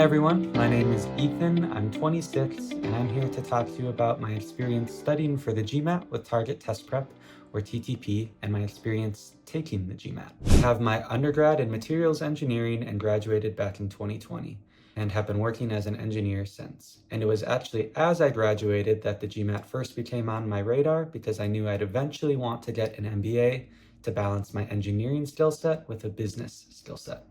Hi everyone, my name is Ethan, I'm 26, and I'm here to talk to you about my experience studying for the GMAT with Target Test Prep, or TTP, and my experience taking the GMAT. I have my undergrad in materials engineering and graduated back in 2020, and have been working as an engineer since. And it was actually as I graduated that the GMAT first became on my radar because I knew I'd eventually want to get an MBA to balance my engineering skill set with a business skill set.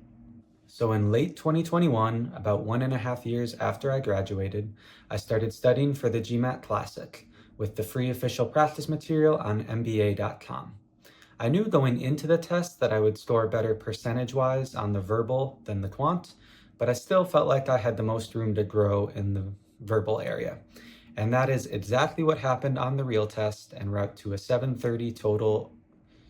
So in late 2021, about 1.5 years after I graduated, I started studying for the GMAT Classic with the free official practice material on MBA.com. I knew going into the test that I would score better percentage-wise on the verbal than the quant, but I still felt like I had the most room to grow in the verbal area. And that is exactly what happened on the real test en route to a 730 total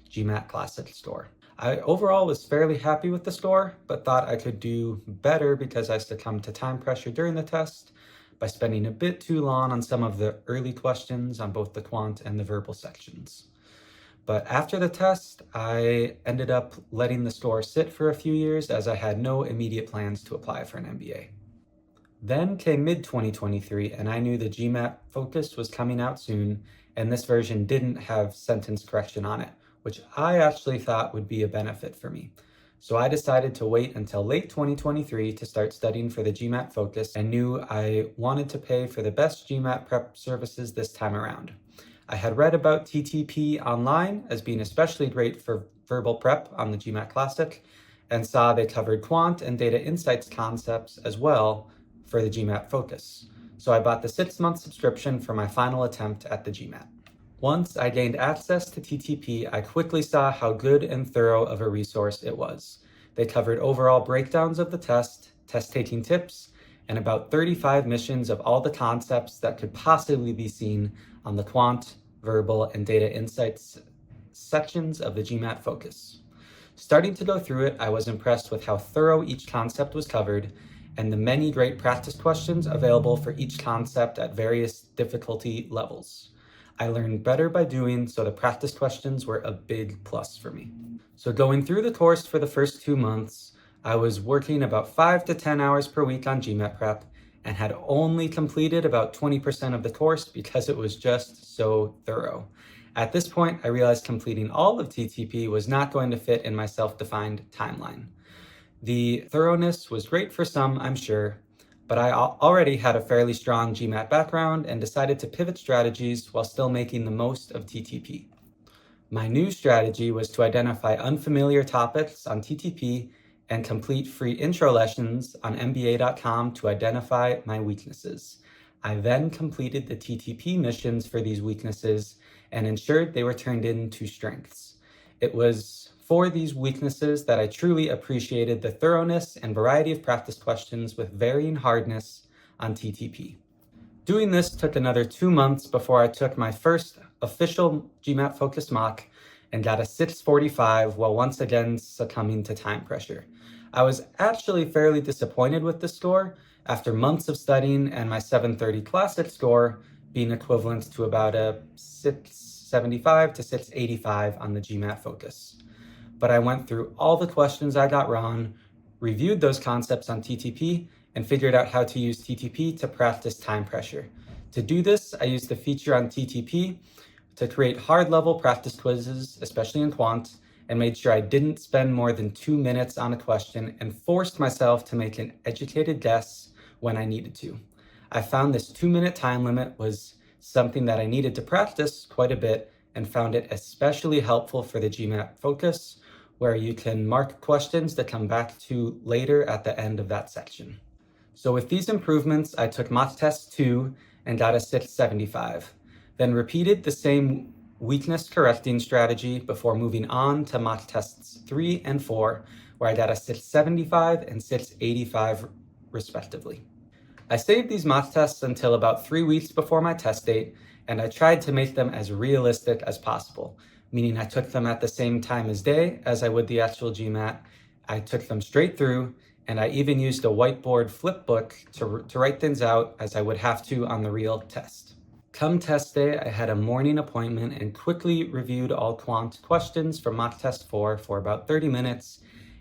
GMAT Classic score. I overall was fairly happy with the score, but thought I could do better because I succumbed to time pressure during the test by spending a bit too long on some of the early questions on both the quant and the verbal sections. But after the test, I ended up letting the score sit for a few years as I had no immediate plans to apply for an MBA. Then came mid-2023, and I knew the GMAT Focus was coming out soon, and this version didn't have sentence correction on it, which I actually thought would be a benefit for me. So I decided to wait until late 2023 to start studying for the GMAT Focus and knew I wanted to pay for the best GMAT prep services this time around. I had read about TTP online as being especially great for verbal prep on the GMAT Classic and saw they covered quant and data insights concepts as well for the GMAT Focus. So I bought the 6-month subscription for my final attempt at the GMAT. Once I gained access to TTP, I quickly saw how good and thorough of a resource it was. They covered overall breakdowns of the test, test-taking tips, and about 35 missions of all the concepts that could possibly be seen on the quant, verbal, and data insights sections of the GMAT Focus. Starting to go through it, I was impressed with how thorough each concept was covered and the many great practice questions available for each concept at various difficulty levels. I learned better by doing, so the practice questions were a big plus for me. So going through the course for the first 2 months, I was working about 5 to 10 hours per week on GMAT prep and had only completed about 20% of the course because it was just so thorough. At this point, I realized completing all of TTP was not going to fit in my self-defined timeline. The thoroughness was great for some, I'm sure, but I already had a fairly strong GMAT background and decided to pivot strategies while still making the most of TTP. My new strategy was to identify unfamiliar topics on TTP and complete free intro lessons on MBA.com to identify my weaknesses. I then completed the TTP missions for these weaknesses and ensured they were turned into strengths. It was for these weaknesses that I truly appreciated the thoroughness and variety of practice questions with varying hardness on TTP. Doing this took another 2 months before I took my first official GMAT Focus mock and got a 645 while once again succumbing to time pressure. I was actually fairly disappointed with the score after months of studying and my 730 Classic score being equivalent to about a 675 to 685 on the GMAT Focus. But I went through all the questions I got wrong, reviewed those concepts on TTP, and figured out how to use TTP to practice time pressure. To do this, I used the feature on TTP to create hard-level practice quizzes, especially in quant, and made sure I didn't spend more than 2 minutes on a question and forced myself to make an educated guess when I needed to. I found this 2-minute time limit was something that I needed to practice quite a bit and found it especially helpful for the GMAT Focus, where you can mark questions to come back to later at the end of that section. So with these improvements, I took mock test 2 and got a 675, then repeated the same weakness correcting strategy before moving on to mock tests 3 and 4, where I got a 675 and 685 respectively. I saved these mock tests until about 3 weeks before my test date, and I tried to make them as realistic as possible, meaning I took them at the same time as day as I would the actual GMAT. I took them straight through, and I even used a whiteboard flip book to write things out as I would have to on the real test. Come test day, I had a morning appointment and quickly reviewed all quant questions from mock test 4 for about 30 minutes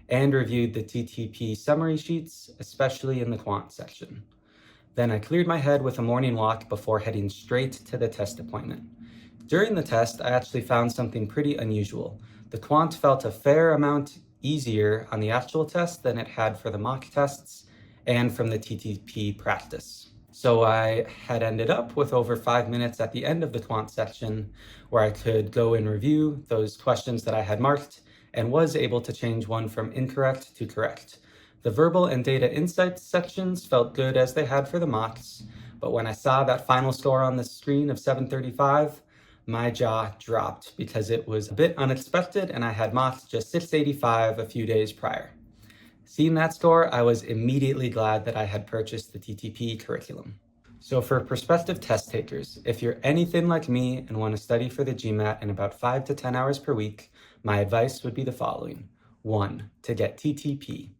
and reviewed the TTP summary sheets, especially in the Quant section. Then I cleared my head with a morning walk before heading straight to the test appointment. During the test, I actually found something pretty unusual. The Quant felt a fair amount easier on the actual test than it had for the mock tests and from the TTP practice. So I had ended up with over 5 minutes at the end of the Quant section where I could go and review those questions that I had marked and was able to change one from incorrect to correct. The verbal and data insights sections felt good as they had for the mocks, but when I saw that final score on the screen of 735, my jaw dropped because it was a bit unexpected and I had mocked just 685 a few days prior. Seeing that score, I was immediately glad that I had purchased the TTP curriculum. So for prospective test takers, if you're anything like me and want to study for the GMAT in about 5 to 10 hours per week, my advice would be the following. 1. To get TTP.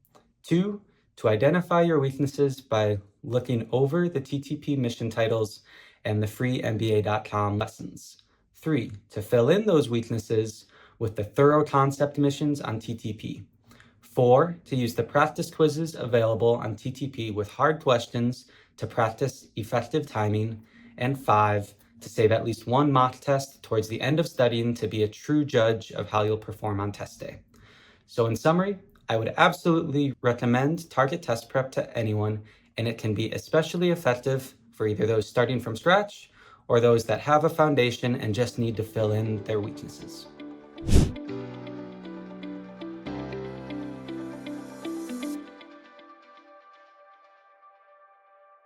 2. To identify your weaknesses by looking over the TTP mission titles and the free MBA.com lessons. 3. To fill in those weaknesses with the thorough concept missions on TTP. 4. To use the practice quizzes available on TTP with hard questions to practice effective timing. And 5. To save at least one mock test towards the end of studying to be a true judge of how you'll perform on test day. So in summary, I would absolutely recommend Target Test Prep to anyone, and it can be especially effective for either those starting from scratch or those that have a foundation and just need to fill in their weaknesses.